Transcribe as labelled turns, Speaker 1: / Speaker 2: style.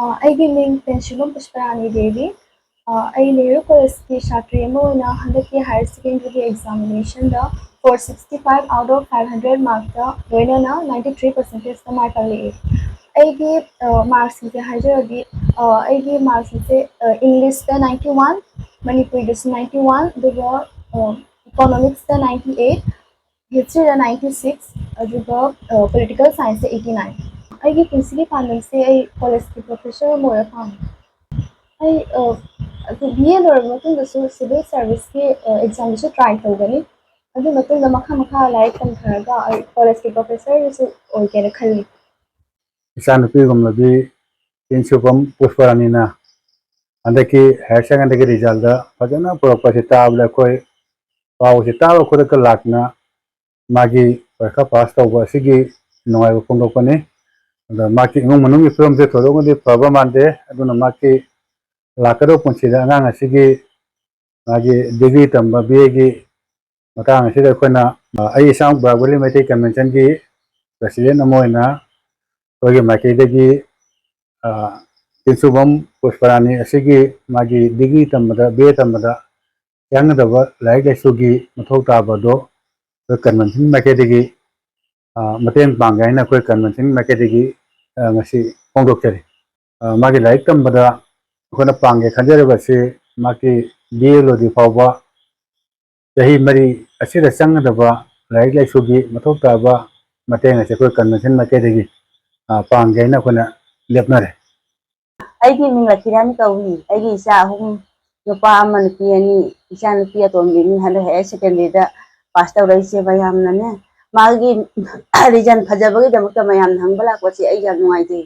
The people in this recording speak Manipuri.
Speaker 1: ꯑꯩꯒꯤ ꯃꯤꯡ Tensubam Pusparani Devi. Lairik College Shatri Amona 100K higher secondary examination 465 out of 500 marks loinana 93% the mark ali. Aigi marks se hajaradi aigi marks se English 91, Manipuri 91, duga economics 98, history 96, duga political science 89. ꯑꯩꯒꯤ ꯄꯨꯟꯁꯤꯒꯤ ꯄꯥꯟꯗꯝꯁꯦ ꯑꯩ ꯀꯣꯂꯦꯖꯀꯤ ꯄ꯭ꯔꯣꯐꯦꯁꯔ ꯑꯃ ꯑꯣꯏꯕ ꯄꯥꯝꯃꯤ ꯑꯩ BA ꯂꯣꯏꯔꯕ ꯃꯇꯨꯡꯗꯁꯨ ꯁꯤꯚꯤꯜ ꯁꯥꯔꯚꯤꯁꯀꯤ ꯑꯦꯛꯖꯥꯝꯁꯨ ꯇ꯭ꯔꯥꯏ ꯇꯧꯒꯅꯤ ꯑꯗꯨ ꯃꯇꯨꯡꯗ ꯃꯈꯥ ꯂꯥꯏꯔꯤꯛ ꯇꯝꯊꯔꯒ ꯑꯩ ꯀꯣꯂꯦꯖꯀꯤ ꯄ꯭ꯔꯣꯐꯦꯁꯔꯁꯨ ꯑꯣꯏꯒꯦꯅ ꯈꯜꯂꯤ
Speaker 2: ꯏꯆꯥꯅꯨꯄꯤꯒꯨꯝꯂꯕꯤ Tensubam Pusparanina ꯍꯟꯗꯛꯀꯤ ꯍꯥꯌꯔ ꯁꯦꯀꯦꯟꯗꯔꯤꯒꯤ ꯔꯤꯖꯜꯗ ꯐꯖꯅ ꯄꯨꯔꯛꯄꯁꯤ ꯇꯥꯕꯗ ꯑꯩꯈꯣꯏ ꯄꯥꯎꯁꯤ ꯇꯥꯕ ꯈꯨꯗꯛꯇ ꯂꯥꯛꯇꯨꯅ ꯃꯥꯒꯤ ꯄꯔꯤꯈꯥ ꯄꯥꯁ ꯇꯧꯕ ꯑꯁꯤꯒꯤ ꯅꯨꯡꯉꯥꯏꯕ ꯐꯣꯡꯗꯣꯛꯄꯅꯤ ꯑꯗ ꯃꯥꯒꯤ ꯏꯃꯨꯡ ꯃꯅꯨꯡꯒꯤ ꯐꯤꯕꯝꯁꯦ ꯊꯣꯏꯗꯣꯛꯅꯗꯤ ꯐꯕ ꯃꯥꯟꯗꯦ ꯑꯗꯨꯅ ꯃꯥꯒꯤ ꯂꯥꯛꯀꯗꯧꯕ ꯄꯨꯟꯁꯤꯗ ꯑꯉꯥꯡ ꯑꯁꯤꯒꯤ ꯃꯥꯒꯤ ꯗꯤꯒ꯭ꯔꯤ ꯇꯝꯕ BAꯒꯤ ꯃꯇꯥꯡ ꯑꯁꯤꯗ ꯑꯩꯈꯣꯏꯅ ꯑꯩ ꯏꯁꯥꯃꯛ Barak Valley Meitei Conventionꯒꯤ ꯄ꯭ꯔꯦꯁꯤꯗꯦꯟꯠ ꯑꯃ ꯑꯣꯏꯅ ꯑꯩꯈꯣꯏꯒꯤ ꯃꯥꯏꯀꯩꯗꯒꯤ Tensubam Pusparani asigi magi degree tambada BA tambada changgadaba laik laisugi mathau tabado convention makedegi mateng panggaina koi convention makedegi ngasi phongdokchari magi laik tambada khona pangge khanjarabasi magi BA lodi fawba chahi mari asida changgadaba laik laisugi mathau taba mateng ase koi convention makedegi panggaina khona lepnare
Speaker 3: ꯑꯩꯒꯤ ꯃꯤꯡ ꯂꯈꯤꯔꯥꯅꯤ ꯀꯧꯏ ꯑꯩꯒꯤ ꯏꯆꯥ ꯑꯍꯨꯝ ꯅꯨꯄꯥ ꯑꯃ ꯅꯨꯄꯤ ꯑꯅꯤ ꯏꯆꯥ ꯅꯨꯄꯤ ꯑꯇꯣꯝꯕꯤꯅꯤ ꯍꯟꯗꯛ ꯍꯥꯌꯔ ꯁꯦꯀꯦꯟꯗꯔꯤꯗ ꯄꯥꯁ ꯇꯧꯔꯛꯏꯁꯦ ꯃꯌꯥꯝꯅꯅꯦ ꯃꯥꯒꯤ ꯔꯤꯖꯜ ꯐꯖꯕꯒꯤꯗꯃꯛꯇ ꯃꯌꯥꯝꯅ ꯍꯪꯕ ꯂꯥꯛꯄꯁꯦ ꯑꯩ ꯌꯥꯝ ꯅꯨꯡꯉꯥꯏꯖꯩ